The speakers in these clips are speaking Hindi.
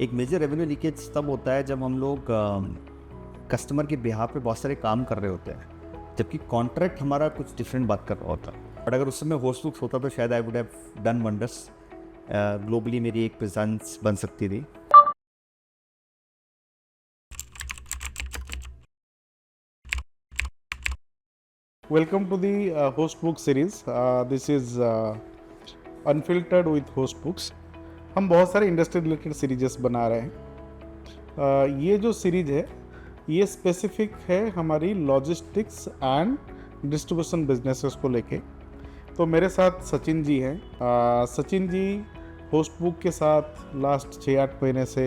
एक मेजर रेवेन्यू लीकेज तब होता है जब हम लोग कस्टमर के बिहाफ पे बहुत सारे काम कर रहे होते हैं, जबकि कॉन्ट्रैक्ट हमारा कुछ डिफरेंट बात कर रहा होता है। बट अगर उस समय होस्टबुक्स होता तो शायद I would have done wonders. Globally मेरी एक प्रेजेंस बन सकती थी। Welcome to the host book series. This is Unfiltered with host books. हम बहुत सारे इंडस्ट्री रिलेटेड सीरीजेस बना रहे हैं। ये जो सीरीज है ये स्पेसिफिक है हमारी लॉजिस्टिक्स एंड डिस्ट्रीब्यूशन बिजनेसेस को लेके। तो मेरे साथ सचिन जी हैं। सचिन जी होस्ट बुक के साथ लास्ट 6-8 महीने से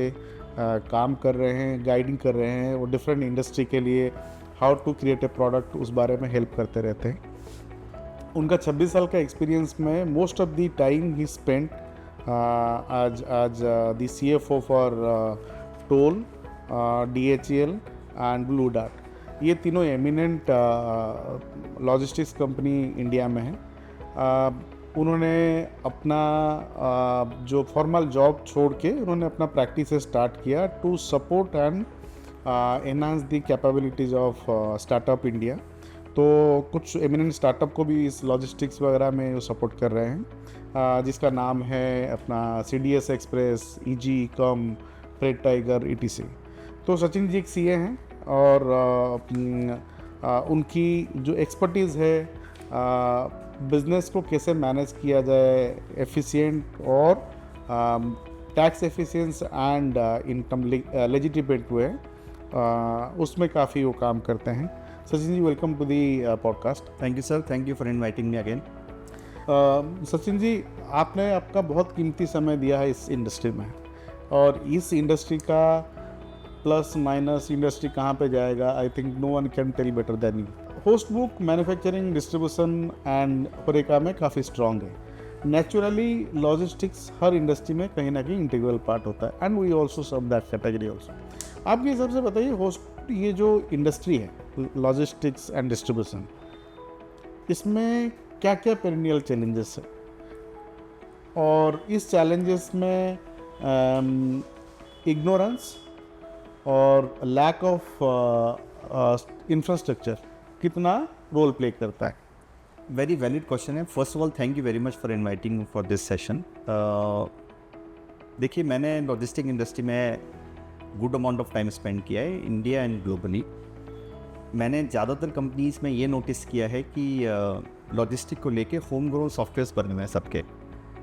काम कर रहे हैं, गाइडिंग कर रहे हैं। वो डिफरेंट इंडस्ट्री के लिए how to create a product उस बारे में हेल्प करते रहते हैं। उनका 26 साल का एक्सपीरियंस में मोस्ट ऑफ द टाइम ही spent as the CFO for Toll, DHL and Blue Dart. ये तीनों एमिनेंट लॉजिस्टिक्स कंपनी इंडिया में हैं। उन्होंने अपना जो फॉर्मल जॉब छोड़ के उन्होंने अपना प्रैक्टिस स्टार्ट किया to support and enhance the capabilities of startup India. तो कुछ एमिनेंट स्टार्टअप को भी इस लॉजिस्टिक्स वगैरह में वो सपोर्ट कर रहे हैं, जिसका नाम है अपना CDS एक्सप्रेस, EG कम, फ्रेट टाइगर, ETC। तो सचिन जी एक CA हैं और उनकी जो एक्सपर्टीज़ है बिज़नेस को कैसे मैनेज किया जाए एफिशिएंट और tax efficiency and income legitimate way, उसमें काफ़ी वो काम करते हैं। Sachin ji, welcome to the podcast. Thank you sir, thank you for inviting me again. Sachin ji, आपने आपका बहुत कीमती समय दिया है इस इंडस्ट्री में, और इस इंडस्ट्री का प्लस माइनस इंडस्ट्री कहाँ पे जाएगा, I think no one can tell better than you. Host book manufacturing, distribution and HoReCa में काफ़ी स्ट्रॉन्ग है। नेचुरली लॉजिस्टिक्स हर इंडस्ट्री में कहीं ना कहीं इंटीग्रल पार्ट होता है, एंड वी ऑल्सो सब दैट कैटेगरी ऑल्सो। आपके हिसाब से बताइए, होस्ट ये जो इंडस्ट्री है लॉजिस्टिक्स एंड डिस्ट्रीब्यूशन, इसमें क्या क्या पेरिनियल चैलेंजेस है, और इस चैलेंजेस में इग्नोरेंस और लैक ऑफ इंफ्रास्ट्रक्चर कितना रोल प्ले करता है? वेरी वैलिड क्वेश्चन है। First of all thank you very much for inviting for this session. देखिए, मैंने लॉजिस्टिक इंडस्ट्री में good amount of time spend किया है, इंडिया एंड ग्लोबली। मैंने ज़्यादातर कंपनीज़ में ये नोटिस किया है कि लॉजिस्टिक को लेके होम ग्रोन सॉफ्टवेयर्स बने हुए हैं सबके।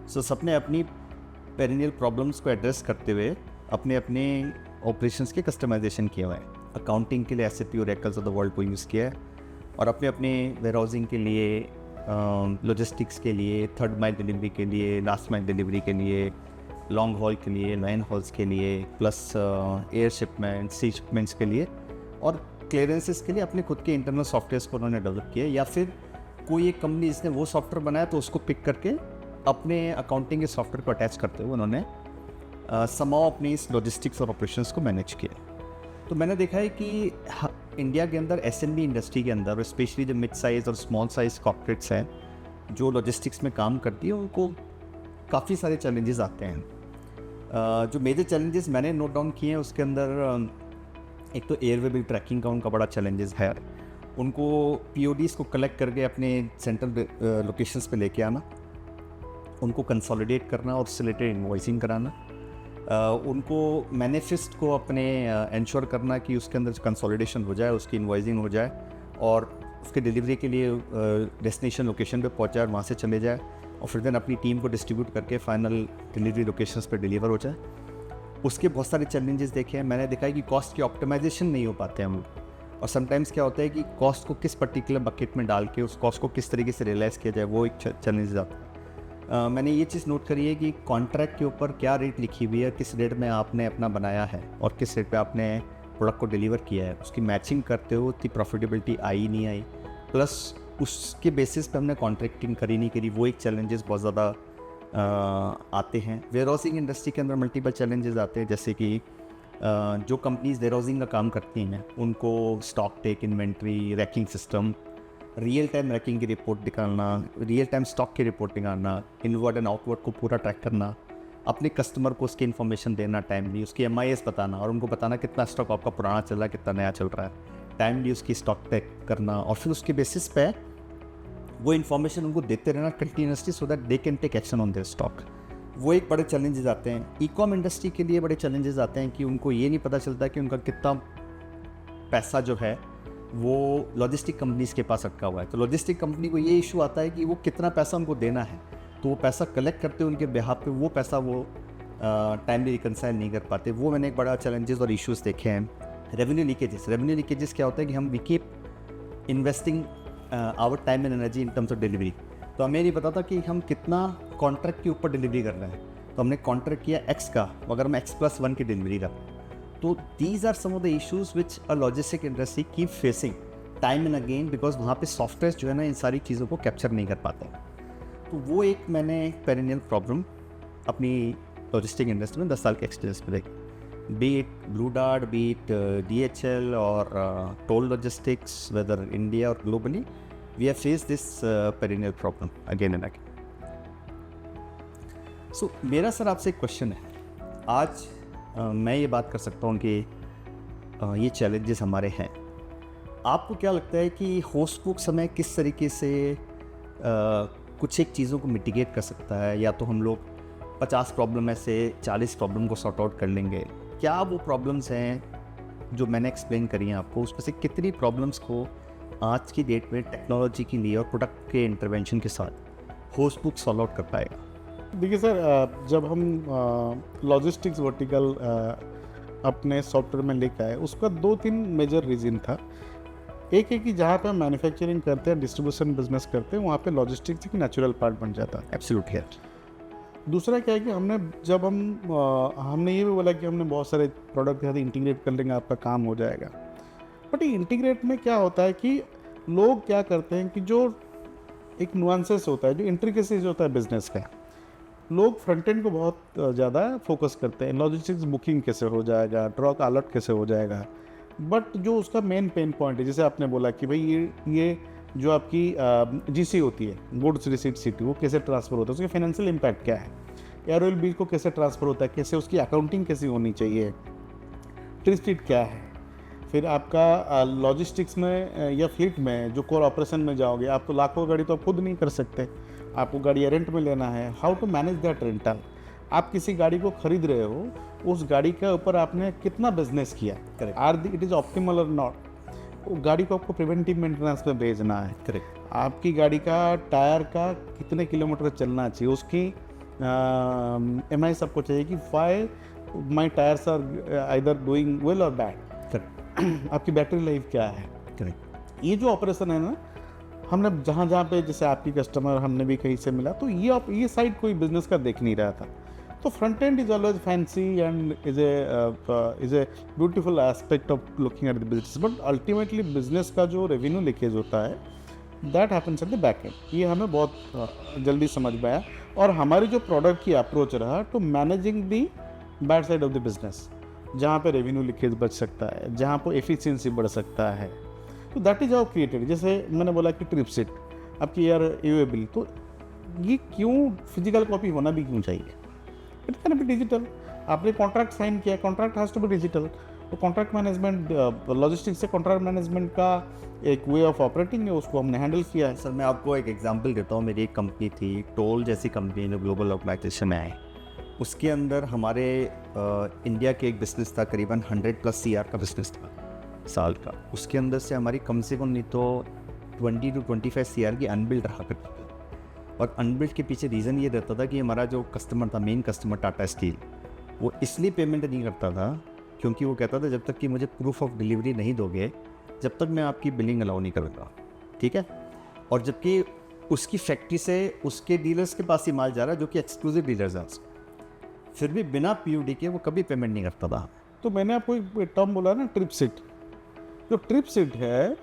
सो सबने अपनी पेरिनियल प्रॉब्लम्स को एड्रेस करते हुए अपने अपने ऑपरेशंस के कस्टमाइजेशन किए हुए हैं। अकाउंटिंग के लिए SAP और Oracles ऑफ द वर्ल्ड को यूज़ किया है, और अपने अपने वेयरहाउसिंग के लिए, लॉजिस्टिक्स के लिए, थर्ड माइल डिलीवरी के लिए, लास्ट माइल डिलीवरी के लिए, लॉन्ग हॉल के लिए, लाइन हॉल्स के लिए, प्लस एयर शिपमेंट, सी शिपमेंट्स के लिए, और क्लियरेंसेस के लिए अपने खुद के इंटरनल सॉफ्टवेयर्स को उन्होंने डेवलप किया। या फिर कोई एक कंपनी जिसने वो सॉफ्टवेयर बनाया तो उसको पिक करके अपने अकाउंटिंग के सॉफ्टवेयर को अटैच करते हुए उन्होंने समाओ अपनी इस लॉजिस्टिक्स और ऑपरेशंस को मैनेज किया। तो मैंने देखा है कि इंडिया के अंदर SMB इंडस्ट्री के अंदर, स्पेशली जो मिड साइज़ और स्मॉल साइज़ कॉर्पोरेट्स हैं जो लॉजिस्टिक्स में काम करती है, उनको काफ़ी सारे चैलेंजेस आते हैं। जो मेजर चैलेंजेस मैंने नोट डाउन किए हैं उसके अंदर एक तो एयरवे बिल ट्रैकिंग का उनका बड़ा चैलेंजेस है। उनको PODs को कलेक्ट करके अपने सेंट्रल लोकेशंस पे लेके आना, उनको कंसोलिडेट करना और उससे रिलेटेड इन्वॉइसिंग कराना, उनको मैनिफेस्ट को अपने इंश्योर करना कि उसके अंदर कंसोलिडेशन हो जाए, उसकी इन्वॉइसिंग हो जाए, और उसके डिलीवरी के लिए डेस्टिनेशन लोकेशन पे पहुंचाए और वहाँ से चले जाए, और फिर देन अपनी टीम को डिस्ट्रीब्यूट करके फाइनल डिलीवरी लोकेशंस पे डिलीवर हो जाए। उसके बहुत सारे चैलेंजेस देखे हैं। मैंने देखा है कि कॉस्ट के ऑप्टिमाइजेशन नहीं हो पाते हम लोग, और समटाइम्स क्या होता है कि कॉस्ट को किस पर्टिकुलर बकेट में डाल के उस कॉस्ट को किस तरीके से रियलाइज़ किया जाए, वो एक चैलेंज आता है। मैंने ये चीज़ नोट करी है कि कॉन्ट्रैक्ट के ऊपर क्या रेट लिखी हुई है, किस रेट में आपने अपना बनाया है और किस रेट पे आपने प्रोडक्ट को डिलीवर किया है, उसकी मैचिंग करते हो उतनी प्रॉफिटेबिलिटी आई नहीं आई, प्लस उसके बेसिस पे हमने कॉन्ट्रैक्टिंग करी नहीं करी, वो एक चैलेंजेस बहुत ज़्यादा आते हैं। वेयरहाउसिंग इंडस्ट्री के अंदर मल्टीपल चैलेंजेस आते हैं, जैसे कि जो कंपनीज वेयरहाउसिंग का काम करती हैं उनको stock tech, inventory, racking system, real time racking की रिपोर्ट निकालना, रियल टाइम स्टॉक की रिपोर्ट निकालना, इनवर्ड एंड आउटवर्ड को पूरा ट्रैक करना, अपने कस्टमर को उसकी इन्फॉर्मेशन देना टाइमली, उसकी MIS बताना और उनको बताना कितना स्टॉक आपका पुराना चल रहा है, कितना नया चल रहा है, टाइमली उसकी स्टॉक टेक करना और फिर उसके बेसिस पे वो इन्फॉर्मेशन उनको देते रहना continuously so that they can take action on their stock. वो एक बड़े चैलेंजेस आते हैं। ई-कॉम इंडस्ट्री के लिए बड़े चैलेंजेस आते हैं कि उनको ये नहीं पता चलता कि उनका कितना पैसा जो है वो लॉजिस्टिक कंपनीज़ के पास अटका हुआ है। तो लॉजिस्टिक कंपनी को ये इशू आता है कि वो कितना पैसा उनको देना है, तो वो पैसा कलेक्ट करते हैं उनके बिहाफ पे, वो पैसा वो टाइमली रिकनसाइल नहीं कर पाते। वो मैंने एक बड़ा चैलेंजेस और इश्यूज देखे हैं। रेवेन्यू लीकेजेस क्या होता है कि हम we keep investing our time and energy in terms of delivery. तो हमें नहीं पता था कि हम कितना कॉन्ट्रैक्ट के ऊपर डिलीवरी कर रहे हैं। तो हमने कॉन्ट्रैक्ट किया X का, मगर हम X+1 की डिलीवरी कर। तो these are some of the issues which a logistic industry keep facing time and again, because वहाँ पे सॉफ्टवेयर जो है ना इन सारी चीज़ों को कैप्चर नहीं कर पाते। तो वो एक मैंने पेरिनियल प्रॉब्लम अपनी लॉजिस्टिक इंडस्ट्री में 10 साल के एक्सपीरियंस में देखी। Be it Blue Dart, be it DHL और टोल लॉजिस्टिक्स, वेदर इंडिया और globally, we have face this perennial problem again and again. So मेरा सर आपसे एक क्वेश्चन है। आज मैं ये बात कर सकता हूँ कि ये चैलेंजेस हमारे हैं। आपको क्या लगता है कि होस्टबुक्स हमें किस तरीके से कुछ एक चीज़ों को मिटिगेट कर सकता है? या तो हम लोग 50 प्रॉब्लम में से 40 प्रॉब्लम को सॉर्ट आउट कर लेंगे? क्या वो प्रॉब्लम्स हैं जो मैंने एक्सप्लेन करी हैं आपको, उसमें से कितनी प्रॉब्लम्स को आज की डेट में टेक्नोलॉजी के लिए और प्रोडक्ट के इंटरवेंशन के साथ होस्टबुक सॉल्व आउट कर पाएगा? देखिए सर, जब हम लॉजिस्टिक्स वर्टिकल अपने सॉफ्टवेयर में लेकर आए, उसका 2-3 मेजर रीज़न था। एक है कि जहाँ पे हम मैन्युफैक्चरिंग करते हैं, डिस्ट्रीब्यूशन बिजनेस करते हैं, वहाँ पे लॉजिस्टिक्स एक नेचुरल पार्ट बन जाता है। एब्सोल्युटली। दूसरा क्या है कि हमने ये भी बोला कि हमने बहुत सारे प्रोडक्ट के साथ इंटीग्रेट कर लेंगे, आपका काम हो जाएगा। बट इंटीग्रेट में क्या होता है कि लोग क्या करते हैं कि जो एक नुआंसेस होता है, जो इंट्रिकेसीज होता है बिजनेस का, लोग फ्रंट एंड को बहुत ज़्यादा फोकस करते हैं। लॉजिस्टिक्स बुकिंग कैसे हो जाएगा, ट्रक अलर्ट कैसे हो जाएगा, बट जो उसका मेन पेन पॉइंट है, जैसे आपने बोला कि भाई ये जो आपकी GC होती है, गुड्स रिसीट सिटी, वो कैसे ट्रांसफ़र होता है, उसके फाइनेंशियल इम्पैक्ट क्या है, एयरऑयल बिल को कैसे ट्रांसफ़र होता है, कैसे उसकी अकाउंटिंग कैसी होनी चाहिए, ट्रिप क्या है। फिर आपका लॉजिस्टिक्स में या फ्लीट में जो कोर ऑपरेशन में जाओगे, आप तो लाखों गाड़ी तो आप खुद नहीं कर सकते, आपको गाड़ी रेंट में लेना है। How to manage that rental. आप किसी गाड़ी को खरीद रहे हो, उस गाड़ी के ऊपर आपने कितना बिजनेस किया, correct, are it is optimal or not. वो गाड़ी को आपको प्रिवेंटिव मेंटेनेंस में भेजना है, करेक्ट। आपकी गाड़ी का टायर का कितने किलोमीटर चलना चाहिए, उसकी MIS आपको चाहिए कि why my tyres are either doing well or bad, correct. आपकी बैटरी लाइफ क्या है, करेक्ट। ये जो ऑपरेशन है ना, हमने जहाँ पे, जैसे आपकी कस्टमर हमने भी कहीं से मिला, तो ये साइड कोई बिजनेस का देख नहीं रहा था। तो front end is always fancy and is a beautiful aspect of looking at the business, but ultimately business का जो रेवेन्यू लीकेज होता है, that happens at the back and. ये हमें बहुत जल्दी समझ में आया। और हमारी जो प्रोडक्ट की अप्रोच रहा to managing the bad side of the business, जहाँ पे रेवेन्यू लीकेज बच सकता है, जहाँ पर एफिशिएंसी बढ़ सकता है, तो दैट इज हाउ क्रिएटेड। जैसे मैंने बोला कि ट्रिप सिट, आपकी एयरऑयल बिल, तो ये क्यों फिजिकल कॉपी होना भी क्यों चाहिए? It can be digital. आपने कॉन्ट्रैक्ट साइन किया, contract has to be digital. तो कॉन्ट्रैक्ट मैनेजमेंट, लॉजिस्टिक्स से कॉन्ट्रैक्ट मैनेजमेंट का एक वे ऑफ ऑपरेटिंग है, उसको हमने हैंडल किया है। सर मैं आपको एक एग्जांपल देता हूँ। मेरी एक कंपनी थी, टोल जैसी कंपनी जो ग्लोबल ऑर्गेनाइजेशन में आए, उसके अंदर हमारे इंडिया के एक बिजनेस था, करीबन 100+ CR का बिजनेस था साल का। उसके अंदर से हमारी कम से कम नहीं तो 20 to 25 CR की अनबिल्ड रहा करती थी। और अनबिल्ड के पीछे रीज़न ये रहता था कि हमारा जो कस्टमर था, मेन कस्टमर टाटा स्टील, वो इसलिए पेमेंट नहीं करता था क्योंकि वो कहता था जब तक कि मुझे प्रूफ ऑफ डिलीवरी नहीं दोगे, जब तक मैं आपकी बिलिंग अलाउ नहीं करूँगा, ठीक है। और जबकि उसकी फैक्ट्री से उसके डीलर्स के पास ही माल जा रहा है, जो कि एक्सक्लूसिव डीलर्स हैं, फिर भी बिना PUD के वो कभी पेमेंट नहीं करता था। तो मैंने आपको एक टर्म बोला ना, ट्रिप सिट। जो ट्रिप सिट है,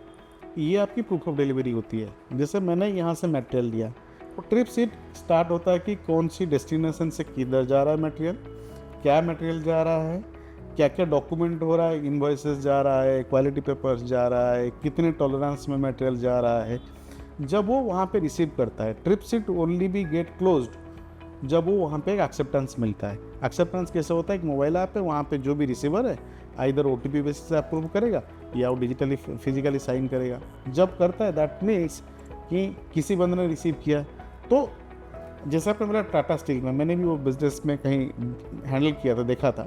ये आपकी प्रूफ ऑफ डिलीवरी होती है। जैसे मैंने यहाँ से मटेरियल दिया, तो ट्रिप सिट स्टार्ट होता है कि कौन सी डेस्टिनेशन से किधर जा रहा है मटेरियल, क्या मटेरियल जा रहा है, क्या क्या डॉक्यूमेंट हो रहा है, इनवॉइसेस जा रहा है, क्वालिटी पेपर्स जा रहा है, कितने टॉलरेंस में मटेरियल जा रहा है। जब वो वहाँ पे रिसीव करता है, trip sheet only be get closed जब वो वहाँ पे एक एक्सेप्टेंस मिलता है। एक्सेप्टेंस कैसे होता है? एक मोबाइल ऐप है, वहाँ पे जो भी रिसीवर है आइदर OTP बेसिस से अप्रूव करेगा या वो डिजिटली फिजिकली साइन करेगा। जब करता है दैट मीन्स कि किसी बंदे ने रिसीव किया। तो जैसे आपने बोला टाटा स्टील में, मैंने भी वो बिजनेस में कहीं हैंडल किया था, देखा था,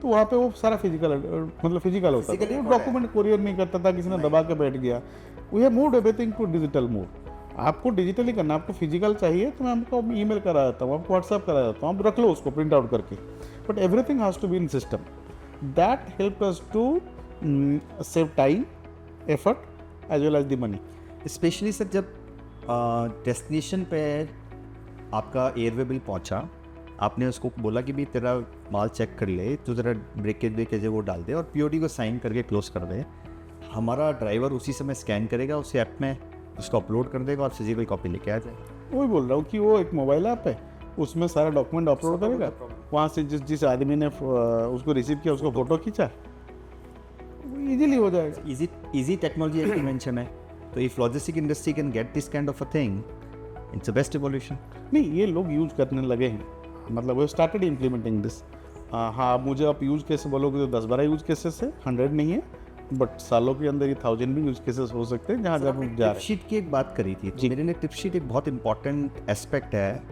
तो वहाँ पे वो सारा फिजिकल मतलब फिजिकल होता था, वो डॉक्यूमेंट कोरियर नहीं करता था, किसी ने दबा के बैठ गया। We have moved everything to digital mode. आपको डिजिटली करना, आपको फिजिकल चाहिए तो मैं आपको ईमेल करा देता हूँ, आपको व्हाट्सएप करा देता हूँ, आप रख लो उसको प्रिंट आउट करके, but everything has to be in system. That help us to save time, effort as well as the money. Specially sir जब डेस्टिनेशन पे आपका एयरवे बिल पहुंचा, आपने उसको बोला कि भाई तेरा माल चेक कर ले, तो ज़रा ब्रेकेज ब्रेकेज है वो डाल दे और POD को साइन करके क्लोज कर दे। हमारा ड्राइवर उसी समय स्कैन करेगा, उस ऐप में उसको अपलोड कर देगा और फिजिकल कॉपी लेके आ जाएगा। वही बोल रहा हूँ कि वो एक मोबाइल ऐप है, उसमें सारा डॉक्यूमेंट अपलोड करेगा, वहाँ से जिस आदमी ने उसको रिसीव किया उसको फोटो खींचा, इजीली हो जाएगा। इजी टेक्नोलॉजी इन्वेंशन है। तो if logistic industry can get this kind of a thing, it's the best evolution. नहीं, ये लोग यूज करने लगे हैं, मतलब वो स्टार्टेड इम्प्लीमेंटिंग दिस। हाँ, मुझे आप यूज केस बोलोगे तो 10-12 यूज केसेस है, 100 नहीं है, बट सालों के अंदर ये 1000 भी यूज केसेस हो सकते हैं जहाँ जब जा टिप शीट की एक बात करी थी, तो मेरे ने टिप शीट एक बहुत इंपॉर्टेंट एस्पेक्ट है।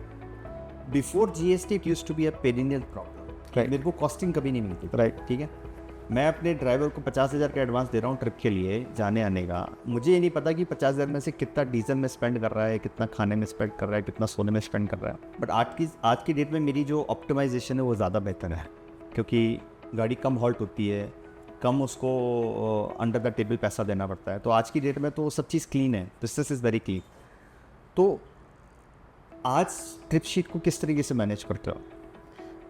Before GST it used to be a perennial problem. मेरे को कॉस्टिंग कभी नहीं मिलती, राइट, ठीक है। मैं अपने ड्राइवर को 50,000 का एडवांस दे रहा हूँ ट्रिप के लिए जाने आने का, मुझे ये नहीं पता कि 50,000 में से कितना डीजल में स्पेंड कर रहा है, कितना खाने में स्पेंड कर रहा है, कितना सोने में स्पेंड कर रहा है। बट आज की डेट में मेरी जो ऑप्टिमाइजेशन है वो ज़्यादा बेहतर है, क्योंकि गाड़ी कम हॉल्ट होती है, कम उसको अंडर द टेबल पैसा देना पड़ता है। तो आज की डेट में तो सब चीज़ क्लीन है, बिजनेस इज़ वेरी क्लीन। तो आज ट्रिप शीट को किस तरीके से मैनेज करते हो?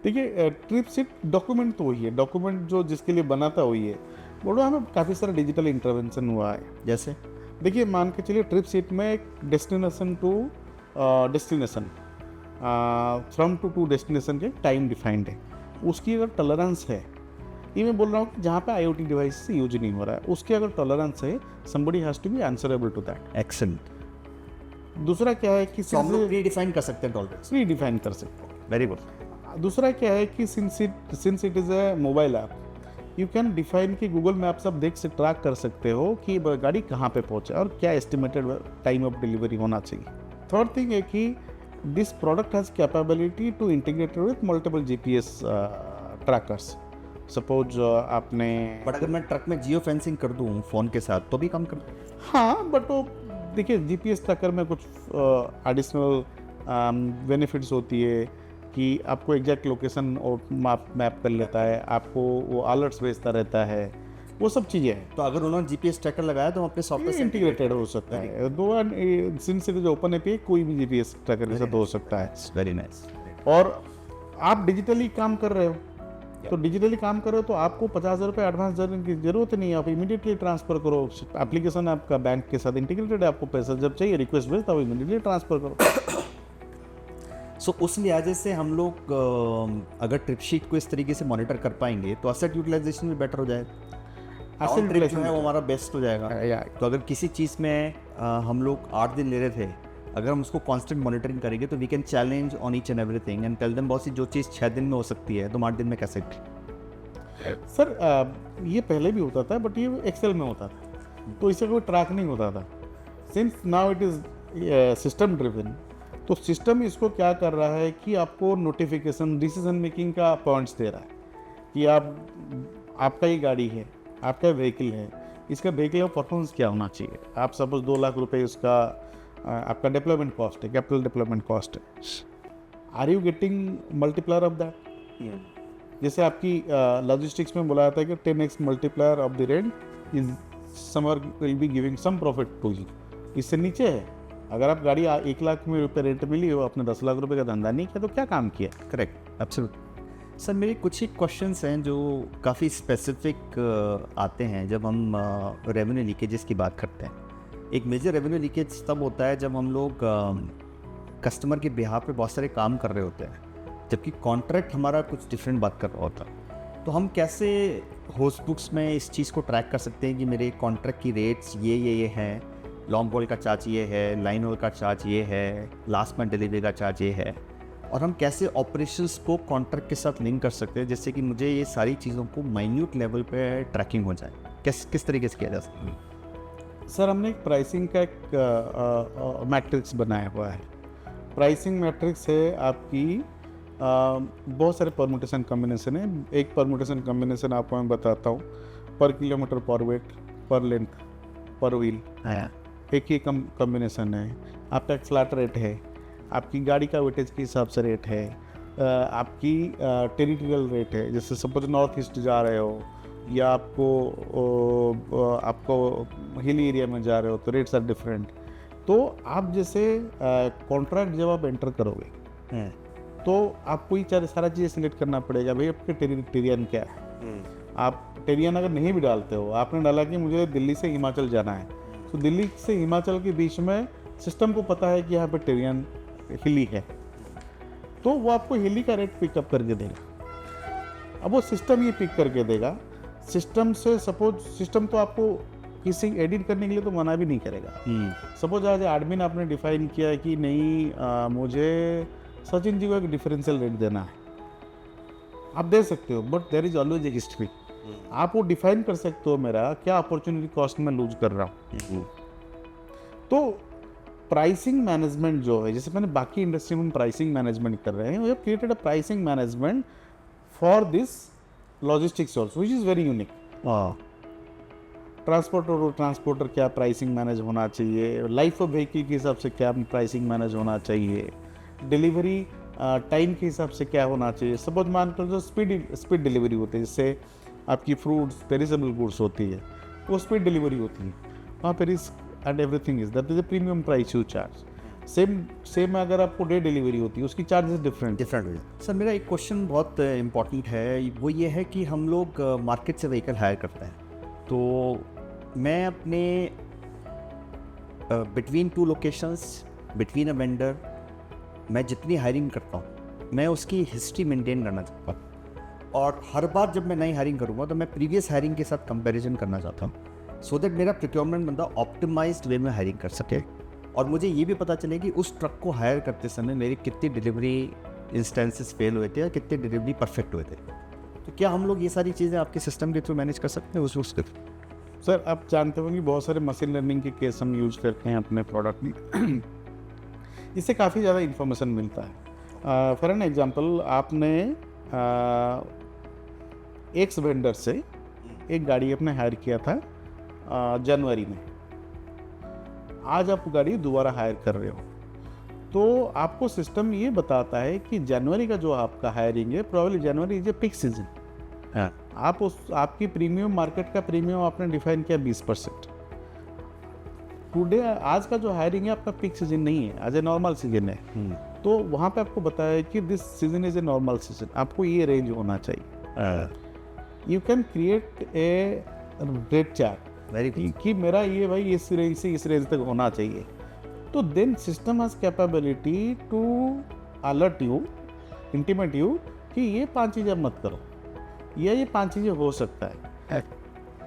देखिए, ट्रिप शीट डॉक्यूमेंट तो वही है, डॉक्यूमेंट जो जिसके लिए बनाता वही है। बोलो हमें काफ़ी सारा डिजिटल इंटरवेंशन हुआ है। जैसे देखिए, मान के चलिए ट्रिप शीट में एक destination to destination, from to destination के टाइम डिफाइंड है। उसकी अगर टॉलरेंस है, ये मैं बोल रहा हूँ कि जहाँ पे IoT डिवाइस से यूज नहीं हो रहा है, उसकी अगर टॉलरेंस है, somebody has to be answerable to that। Excellent. दूसरा क्या है कि तो हम लोग रीडिफाइन कर सकते हैं टॉलरेंस। रीडिफाइन कर सकते हैं। Very good. दूसरा क्या है कि since it is a mobile app, you can define कि गूगल मैप्स आप देख से ट्रैक कर सकते हो कि गाड़ी कहाँ पे पहुँचे और क्या एस्टिमेटेड टाइम ऑफ डिलीवरी होना चाहिए। थर्ड थिंग है कि this product has capability to integrated with multiple GPS trackers. Suppose आपने, बट अगर मैं ट्रक में जियो फेंसिंग कर दूँ फ़ोन के साथ तो भी काम कर। हाँ, बट वो देखिए GPS ट्रैकर में कुछ एडिशनल बेनिफिट्स होती है कि आपको एग्जैक्ट लोकेशन और मैप कर लेता है, आपको वो अलर्ट्स भेजता रहता है, वो सब चीज़ें हैं। तो अगर उन्होंने GPS ट्रैकर लगाया तो हम अपने सॉफ्टवेयर से इंटीग्रेटेड हो सकता है। दो since it is open API, कोई भी GPS ट्रैकर के साथ हो सकता है। Very nice. और आप डिजिटली काम कर रहे हो, तो डिजिटली काम कर रहे हो तो आपको 50,000 रुपये एडवांस देने की जरूरत नहीं है, आप इमीडिएटली ट्रांसफर करो। एप्लीकेशन आपका बैंक के साथ इंटीग्रेटेड है, आपको पैसा जब चाहिए रिक्वेस्ट भेजता हो, इमीडिएटली ट्रांसफर करो। सो उस लिहाजे से हम लोग अगर ट्रिप शीट को इस तरीके से मॉनिटर कर पाएंगे तो एसेट यूटिलाइजेशन भी बेटर हो जाएगा। एसेट ट्रिप जो है वो हमारा बेस्ट हो जाएगा। तो अगर किसी चीज़ में हम लोग 8 दिन ले रहे थे, अगर हम उसको कांस्टेंट मॉनिटरिंग करेंगे तो we can challenge on each and everything and tell them boss जो चीज़ 6 दिन में हो सकती है तुम 8 दिन में कैसे। सर ये पहले भी होता था, बट ये एक्सेल में होता था, तो इससे कोई ट्रैक नहीं होता था। Since now it is system driven, तो सिस्टम इसको क्या कर रहा है कि आपको नोटिफिकेशन, डिसीजन मेकिंग का पॉइंट्स दे रहा है कि आपका ये गाड़ी है, आपका व्हीकल है, इसका व्हीकल का परफॉर्मेंस क्या होना चाहिए। आप सपोज 2 लाख रुपए उसका आपका डेवलपमेंट कॉस्ट है, कैपिटल डेवलपमेंट कॉस्ट है। Are you getting multiplier of that? जैसे आपकी लॉजिस्टिक्स में बोला जाता है कि 10x multiplier of the rent is summer will be giving some profit to you. इससे नीचे है, अगर आप गाड़ी 1 लाख में रुपये रेंट मिली हो, आपने 10 लाख रुपए का धंधा नहीं किया, तो क्या काम किया? Correct, absolutely. सर मेरे कुछ ही क्वेश्चंस हैं जो काफ़ी स्पेसिफिक आते हैं जब हम रेवेन्यू लीकेजेस की बात करते हैं। एक मेजर रेवेन्यू लीकेज तब होता है जब हम लोग कस्टमर के बिहाफ पे बहुत सारे काम कर रहे होते हैं, जबकि कॉन्ट्रैक्ट हमारा कुछ डिफरेंट बात कर रहा होता है। तो हम कैसे होस्ट बुक्स में इस चीज़ को ट्रैक कर सकते हैं कि मेरे कॉन्ट्रैक्ट की रेट्स ये हैं, लॉन्ग हॉल का चार्ज ये है, लाइन हॉल का चार्ज ये है, लास्ट मंथ डिलीवरी का चार्ज ये है। और हम कैसे ऑपरेशंस को कॉन्ट्रैक्ट के साथ लिंक कर सकते हैं जिससे कि मुझे ये सारी चीज़ों को माइन्यूट लेवल पे ट्रैकिंग हो जाए, किस तरीके से किया जा सकता है? सर हमने एक प्राइसिंग का एक मैट्रिक्स बनाया हुआ है। प्राइसिंग मैट्रिक्स है आपकी बहुत सारे परमुटेशन कॉम्बिनेशन है। एक परमुटेशन कॉम्बिनेशन आपको मैं बताता हूँ, पर किलोमीटर, पर वेट, पर लेंथ, पर व्हील, एक ही कॉम्बिनेशन है। आपका एक फ्लैट रेट है, आपकी गाड़ी का वेटेज के हिसाब से रेट है, आपकी टेरिटोरियल रेट है। जैसे सपोज नॉर्थ ईस्ट जा रहे हो या आपको हिल एरिया में जा रहे हो तो रेट्स आर डिफरेंट। तो आप जैसे कॉन्ट्रैक्ट जब आप एंटर करोगे तो आपको ये सारा चीज़ सिलेक्ट करना पड़ेगा, भाई आपके टेरियन क्या है। आप टेरियन अगर नहीं भी डालते हो, आपने डाला कि मुझे दिल्ली से हिमाचल जाना है, तो दिल्ली से हिमाचल के बीच में सिस्टम को पता है कि यहाँ पे टेरियन हिली है, तो वो आपको हिली का रेट पिकअप करके देगा। अब वो सिस्टम ये पिक करके देगा, सिस्टम से सपोज सिस्टम तो आपको किसी एडिट करने के लिए तो मना भी नहीं करेगा। सपोज आज एडमिन आपने डिफाइन किया है कि नहीं मुझे सचिन जी को एक डिफरेंशियल रेट देना है, आप दे सकते हो, but there is always a history. आप वो डिफाइन कर सकते हो मेरा क्या अपॉर्चुनिटी कॉस्ट में लूज कर रहा हूँ। तो प्राइसिंग मैनेजमेंट जो है, जैसे मैंने बाकी इंडस्ट्री में प्राइसिंग मैनेजमेंट कर रहे हैं, we have created a pricing management for this logistics also, which is very unique. Transporter क्या प्राइसिंग मैनेज होना चाहिए, लाइफ ऑफ व्हीकल के हिसाब से क्या प्राइसिंग मैनेज होना चाहिए, डिलीवरी टाइम के हिसाब से क्या होना चाहिए। सपोज मान कर जो स्पीड डिलीवरी होती है, जैसे आपकी फ्रूट्स पेरिसेबल गुड्स होती है, वो स्पीड डिलीवरी होती है, वहाँ पे risk and everything is that is a premium price you charge. Same अगर आपको डे डिलीवरी होती है, उसकी चार्जेस डिफरेंट हो जाए। सर मेरा एक क्वेश्चन बहुत इम्पॉर्टेंट है, वो ये है कि हम लोग मार्केट से व्हीकल हायर करते हैं, तो मैं अपने between two locations, between a vendor, मैं जितनी हायरिंग करता हूँ मैं उसकी हिस्ट्री मेंटेन करना चाहता हूँ, और हर बार जब मैं नई हायरिंग करूँगा तो मैं प्रीवियस हायरिंग के साथ कंपैरिजन करना चाहता हूँ, सो दैट मेरा प्रोक्योरमेंट बंदा ऑप्टिमाइज्ड वे में हायरिंग कर सके, और मुझे ये भी पता चले कि उस ट्रक को हायर करते समय मेरी कितनी डिलीवरी इंस्टेंसेस फेल हुए थे या कितने डिलीवरी परफेक्ट हुए थे। तो क्या हम लोग ये सारी चीज़ें आपके सिस्टम के थ्रू मैनेज कर सकते हैं उस सर आप जानते हो कि बहुत सारे मशीन लर्निंग के केस हम यूज करते हैं अपने प्रोडक्ट में। इससे काफ़ी ज़्यादा इन्फॉर्मेशन मिलता है। फॉर एन एग्जांपल, आपने एक्स वेंडर से एक गाड़ी अपने हायर किया था जनवरी में, आज आप गाड़ी दोबारा हायर कर रहे हो, तो आपको सिस्टम ये बताता है कि जनवरी का जो आपका हायरिंग है, probably January is a peak season. आप आपकी प्रीमियम मार्केट का प्रीमियम आपने डिफाइन किया 20%। टुडे आज का जो हायरिंग है आपका पीक सीजन नहीं है, एज ए नॉर्मल सीजन है, तो वहाँ पे आपको बताया कि this season is a normal season, आपको ये रेंज होना चाहिए। You can create a rate chart very कि मेरा ये भाई इस रेंज से इस रेंज तक होना चाहिए, तो then system has capability to alert you, intimate you कि ये 5 चीज़ें मत करो, या ये 5 चीज़ें हो सकता है।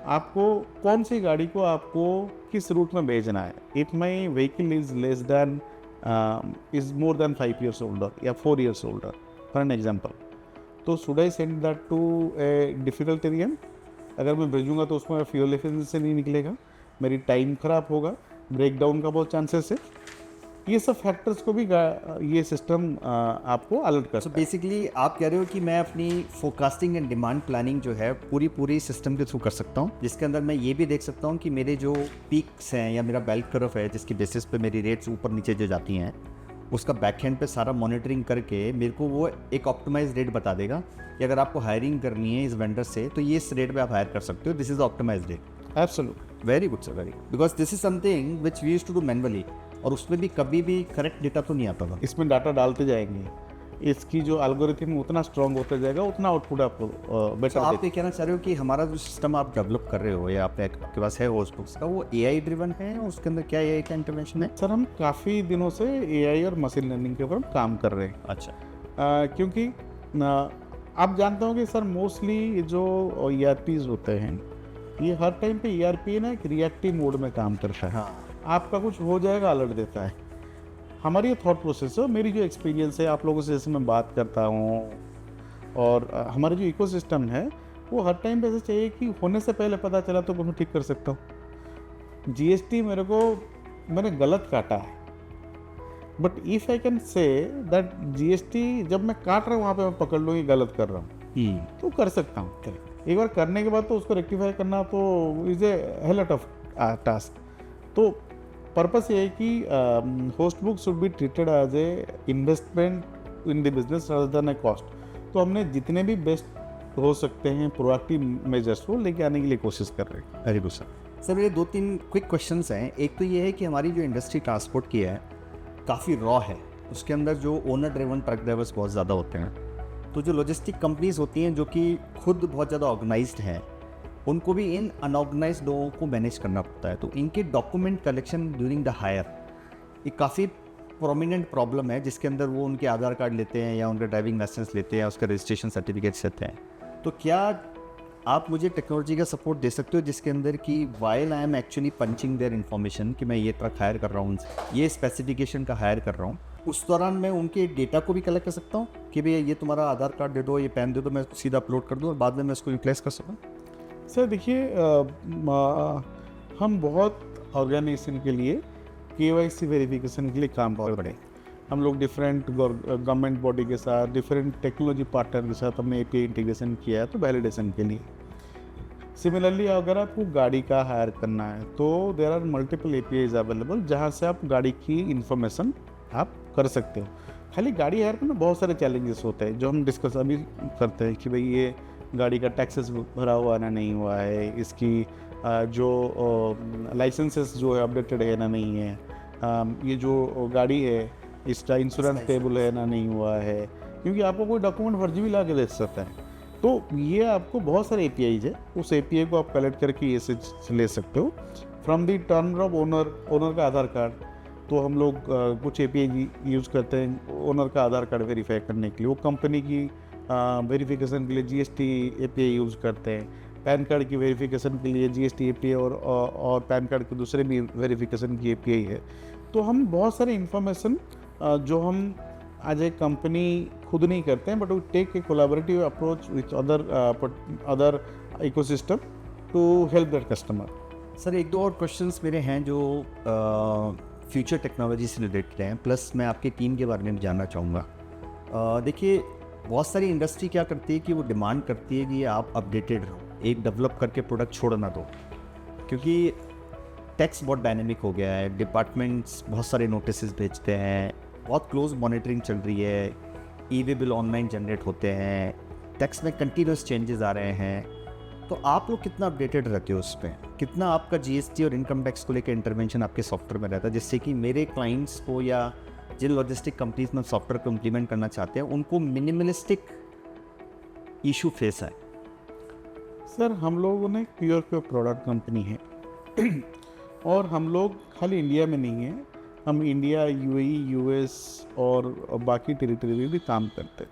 आपको कौन सी गाड़ी को आपको किस रूट में भेजना है। If my vehicle is less than is more than 5 years older या 4 years older for an example, तो should I send that to a difficult terrain. अगर मैं भेजूंगा तो उसमें फ्यूल एफिशिएंसी नहीं निकलेगा, मेरी टाइम ख़राब होगा, ब्रेक डाउन का बहुत चांसेस है। ये सब फैक्टर्स को भी ये सिस्टम आपको अलर्ट करता है। सो बेसिकली आप कह रहे हो कि मैं अपनी फोरकास्टिंग एंड डिमांड प्लानिंग जो है पूरी सिस्टम के थ्रू कर सकता हूँ, जिसके अंदर मैं ये भी देख सकता हूँ कि मेरे जो पीक्स हैं या मेरा बेल कर्व है जिसकी बेसिस पे मेरी रेट्स ऊपर नीचे जो जाती हैं, उसका बैकहैंड पे सारा मॉनिटरिंग करके मेरे को वो एक ऑप्टिमाइज रेट बता देगा कि अगर आपको हायरिंग करनी है इस वेंडर से तो ये इस रेट पे आप हायर कर सकते हो, this is optimize rate. Absolute, very good sir, very good, because this is something which we used to do manually, और उसमें भी कभी भी करेक्ट डेटा तो नहीं आता था। इसमें डाटा डालते जाएंगे, इसकी जो एल्गोरिथम उतना स्ट्रांग होता जाएगा, उतना आउटपुट आपको बेटर। आप ये कहना चाह रहे हो कि हमारा जो सिस्टम आप डेवलप कर रहे हो या आपके पास है होस्टबुक्स का, वो AI ड्रिवन है, उसके अंदर क्या AI का इंटरवेंशन है? सर हम काफ़ी दिनों से AI और मशीन लर्निंग के ऊपर काम कर रहे हैं। अच्छा, क्योंकि आप जानते हो कि सर मोस्टली जो ERPs होते हैं, ये हर टाइम पे ERP ना एक रिएक्टिव मोड में काम करता है। हाँ, आपका कुछ हो जाएगा अलर्ट देता है, हमारी ये थॉट प्रोसेस है, मेरी जो एक्सपीरियंस है आप लोगों से जैसे मैं बात करता हूँ, और हमारा जो इकोसिस्टम है वो हर टाइम पे ऐसा चाहिए कि होने से पहले पता चला तो मैं ठीक कर सकता हूँ। जीएसटी मैंने गलत काटा है, but if I can say that GST जब मैं काट रहा हूँ वहाँ पे मैं पकड़ लूँ ये गलत कर रहा हूँ, तो कर सकता हूँ। एक बार करने के बाद तो उसको रेक्टिफाई करना तो is a hell of task. तो पर्पस ये है कि host book should be treated as a investment in the business rather than a cost. तो हमने जितने भी बेस्ट हो सकते हैं प्रोएक्टिव मेजर्स को लेके आने के लिए कोशिश कर रहे हैं। वेरी गुड सर मेरे 2-3 क्विक क्वेश्चंस हैं। एक तो ये है कि हमारी जो इंडस्ट्री ट्रांसपोर्ट की है काफ़ी रॉ है, उसके अंदर जो ओनर ड्रिवन ट्रक ड्राइवर्स बहुत ज़्यादा होते हैं। तो जो लॉजिस्टिक कंपनीज होती हैं जो कि खुद बहुत ज़्यादा ऑर्गेनाइज्ड हैं, उनको भी इन अनऑर्गेनाइज्ड लोगों को मैनेज करना पड़ता है। तो इनके document collection during the hire एक काफ़ी प्रोमिनेंट प्रॉब्लम है, जिसके अंदर वो उनके आधार कार्ड लेते हैं या उनका ड्राइविंग लाइसेंस लेते हैं या उसका रजिस्ट्रेशन सर्टिफिकेट्स लेते हैं। तो क्या आप मुझे टेक्नोलॉजी का सपोर्ट दे सकते हो जिसके अंदर कि while I am actually punching their information कि मैं ये ट्रक हायर कर रहा हूँ, ये स्पेसिफिकेशन का हायर कर रहा हूँ, उस दौरान मैं उनके डेटा को भी कलेक्ट कर सकता हूँ कि भैया ये तुम्हारा आधार कार्ड दे दो, ये पैन दे दो, मैं सीधा अपलोड कर दूँ और बाद में मैं इसको रिप्लेस कर सकूँ? सर देखिए, हम बहुत ऑर्गेनाइजेशन के लिए केवाईसी वेरिफिकेशन के लिए काम कर रहे हैं। हम लोग डिफरेंट गवर्नमेंट बॉडी के साथ, डिफरेंट टेक्नोलॉजी पार्टनर के साथ हमने एपीआई इंटीग्रेशन किया है तो वैलिडेशन के लिए। सिमिलरली अगर आपको गाड़ी का हायर करना है तो there are multiple APIs available जहाँ से आप गाड़ी की इंफॉर्मेशन आप कर सकते हो। खाली गाड़ी हायर करना बहुत सारे चैलेंजेस होते हैं जो हम डिस्कस अभी करते हैं कि भाई ये गाड़ी का टैक्सेस भरा हुआ ना नहीं हुआ है, इसकी जो लाइसेंसेस जो है अपडेटेड है ना नहीं है, ये जो गाड़ी है इसका इंश्योरेंस पेबल है ना नहीं हुआ है, क्योंकि आपको कोई डॉक्यूमेंट फर्जी भी ला के दे सकता है। तो ये आपको बहुत सारे एपीआईज है, उस एपीआई को आप कलेक्ट करके ये से ले सकते हो from the turn off owner का आधार कार्ड। तो हम लोग कुछ एपीआई यूज़ करते हैं ओनर का आधार कार्ड वेरीफाई करने के लिए, वो कंपनी की वेरिफिकेशन के लिए जीएसटी एपीआई यूज़ करते हैं, पैन कार्ड की वेरिफिकेशन के लिए जीएसटी एपीआई और पैन कार्ड के दूसरे भी वेरिफिकेशन की एपीआई है। तो हम बहुत सारे इंफॉर्मेशन जो हम एज ए कंपनी खुद नहीं करते हैं, but we take a collaborative approach with other ecosystem to help that customer. Sir एक दो और क्वेश्चंस मेरे हैं जो फ्यूचर टेक्नोलॉजी से रिलेटेड हैं, प्लस मैं आपकी टीम के बारे में भी जानना चाहूँगा। देखिए बहुत सारी इंडस्ट्री क्या करती है कि वो डिमांड करती है कि आप अपडेटेड रहो, एक डेवलप करके प्रोडक्ट छोड़ ना दो, क्योंकि टैक्स बहुत डायनेमिक हो गया है, डिपार्टमेंट्स बहुत सारे नोटिस भेजते हैं, बहुत क्लोज मॉनिटरिंग चल रही है, ई वे बिल ऑनलाइन जनरेट होते हैं, टैक्स में कंटिन्यूस चेंजेस आ रहे हैं। तो आप लोग कितना अपडेटेड रहते हो उस पर, कितना आपका जीएसटी और इनकम टैक्स को लेकर इंटरवेंशन आपके सॉफ्टवेयर में रहता है, जिससे कि मेरे क्लाइंट्स को या जिन लॉजिस्टिक कंपनीज में सॉफ्टवेयर को इम्प्लीमेंट करना चाहते हैं उनको मिनिमलिस्टिक इशू फेस है? सर हम लोगों ने प्योर प्रोडक्ट कंपनी है और हम लोग खाली इंडिया में नहीं है, हम इंडिया, यूएई, यूएस और बाकी टेरिटरी में भी काम करते हैं।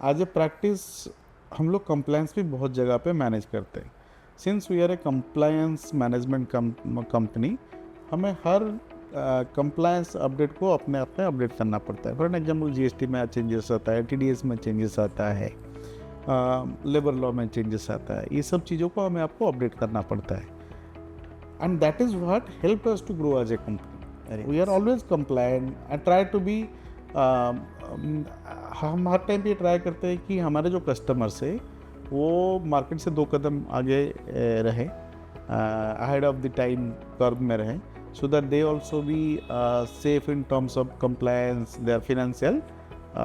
एज ए प्रैक्टिस हम लोग कंप्लायंस भी बहुत जगह पे मैनेज करते हैं। Since we are a compliance management company, हमें हर कंप्लायंस अपडेट को अपने आप में अपडेट करना पड़ता है। फॉर एग्जाम्पल जीएसटी में चेंजेस आता है, टीडीएस में चेंजेस आता है, लेबर लॉ में चेंजेस आता है, ये सब चीज़ों को हमें आपको अपडेट करना पड़ता है। And that is what help us to grow as a company. We are always compliant and try to be, हम हर टाइम पे ट्राई करते हैं कि हमारे जो कस्टमर्स है वो मार्केट से 2 कदम आगे रहे, ahead of the time curve में रहें, so that they also be safe in terms of compliance, their financial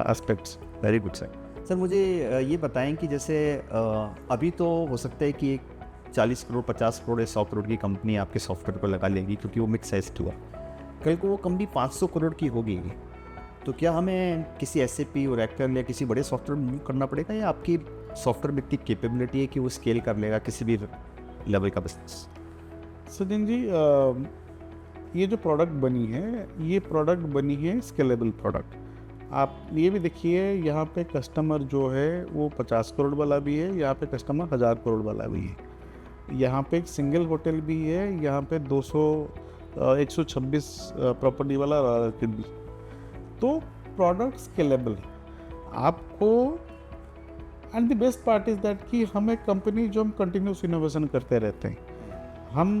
aspects. Very good sir. Sir मुझे ये बताएं कि जैसे अभी तो हो सकता है कि 40 करोड़ 50 करोड़ या 100 करोड़ की कंपनी आपके सॉफ्टवेयर को लगा लेगी क्योंकि वो मिड साइज हुआ, कल को वो कंपनी 500 करोड़ की होगी, तो क्या हमें किसी एसएपी, ओरेकल या किसी बड़े सॉफ्टवेयर में मूव करना पड़ेगा, या आपकी सॉफ्टवेयर में इतनी कैपेबिलिटी है कि वो स्केल कर लेगा किसी भी लेवल का बिजनेस? सचिन जी, ये जो प्रोडक्ट बनी है, ये प्रोडक्ट बनी है स्केलेबल प्रोडक्ट। आप ये भी देखिए, यहाँ पे कस्टमर जो है वो 50 करोड़ वाला भी है, यहाँ पे कस्टमर 1000 करोड़ वाला भी है, यहाँ पे एक सिंगल होटल भी है, यहाँ पे 126 प्रॉपर्टी वाला भी। तो प्रोडक्ट स्केलेबल है आपको। And the best part is that कि हम एक कंपनी जो हम कंटिन्यूस इनोवेशन करते रहते हैं। हम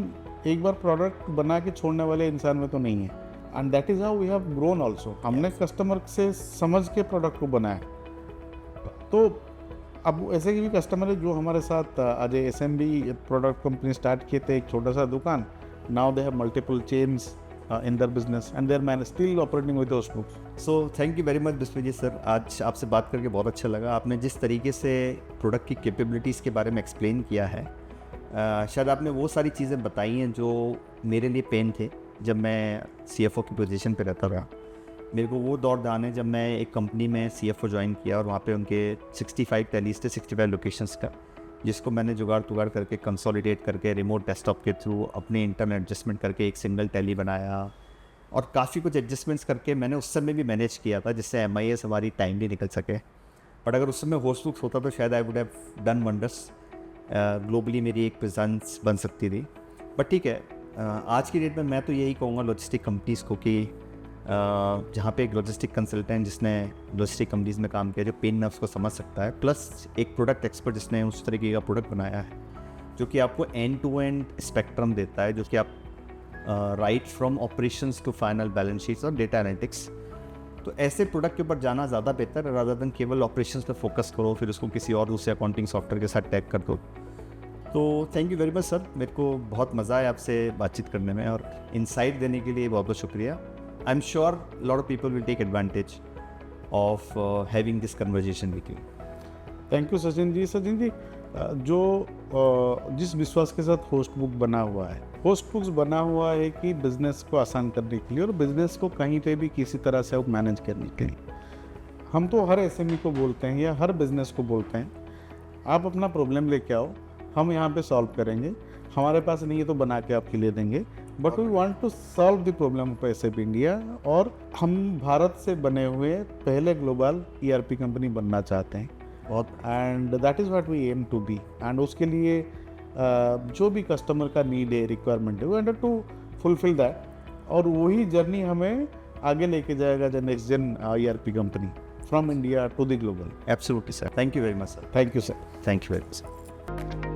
एक बार प्रोडक्ट बना के छोड़ने वाले इंसान में तो नहीं है। And that is how we have grown also. हमने कस्टमर से समझ के प्रोडक्ट को बनाया। तो अब ऐसे भी कस्टमर है जो हमारे साथ आज SMB प्रोडक्ट कंपनी स्टार्ट किए थे, एक छोटा सा दुकान। Now they have multiple chains in their business and they're still operating with Hostbooks. So thank you very much Biswajit sir, आज आपसे बात करके बहुत अच्छा लगा। आपने जिस तरीके से प्रोडक्ट की कैपेबिलिटीज़ के बारे में एक्सप्लेन किया है, शायद आपने वो सारी चीज़ें बताई हैं जो मेरे लिए पेन थे जब मैं CFO की पोजीशन पे रहता था। मेरे को वो दौर ध्यान है जब मैं एक कंपनी में CFO ज्वाइन किया और वहाँ पे उनके 65 टैलीज थे, 65 लोकेशंस का, जिसको मैंने जुगाड़ तुगाड़ करके कंसोलिडेट करके रिमोट डेस्कटॉप के थ्रू अपने इंटरनेट एडजस्टमेंट करके एक सिंगल टैली बनाया और काफ़ी कुछ एडजस्टमेंट्स करके मैंने उस समय भी मैनेज किया था जिससे MIS हमारी टाइमली निकल सके। बट अगर उस समय होस्टबुक्स होता तो शायद I would have done wonders, globally मेरी एक प्रेजेंस बन सकती थी। बट ठीक है, आज की डेट में मैं तो यही कहूँगा लॉजिस्टिक कंपनीज़ को कि जहाँ पे एक लॉजिस्टिक कंसल्टेंट जिसने लॉजिस्टिक कंपनीज में काम किया, जो पेन नर्व्स को समझ सकता है, प्लस एक प्रोडक्ट एक्सपर्ट जिसने उस तरीके का प्रोडक्ट बनाया है जो कि आपको एंड टू एंड स्पेक्ट्रम देता है, जो कि आप right from operations to final balance sheets और डेटा एनालिटिक्स। तो ऐसे प्रोडक्ट के ऊपर जाना ज़्यादा बेहतर है रादर देन केवल ऑपरेशंस पे फोकस करो फिर उसको किसी और दूसरे अकाउंटिंग सॉफ्टवेयर के साथ टैग कर दो। तो thank you very much sir, मेरे को बहुत मज़ा आया आपसे बातचीत करने में और इंसाइट देने के लिए बहुत बहुत शुक्रिया। I'm sure a lot of people will take advantage of having this conversation with you. Thank you Sachin ji. Sachin ji, जो जिस विश्वास के साथ होस्टबुक बना हुआ है, होस्टबुक्स बना हुआ है कि बिजनेस को आसान करने के लिए और बिजनेस को कहीं पे भी किसी तरह से आप मैनेज करने के लिए। हम तो हर SME को बोलते हैं या हर बिजनेस को बोलते हैं, आप अपना प्रॉब्लम लेके आओ, हम यहाँ पे सॉल्व करेंगे। हमारे पास नहीं है तो बना के आपके लिए देंगे, but we want to solve the problem of SAP India. और हम भारत से बने हुए पहले ग्लोबल ERP कंपनी बनना चाहते हैं बहुत and that is what we aim to be. एंड उसके लिए जो भी कस्टमर का नीड है, रिक्वायरमेंट है, we want to fulfill that. और वही जर्नी हमें आगे लेके जाएगा the next gen ERP company from India to the global. Absolutely sir, thank you very much sir. Thank you sir. Thank you very much sir.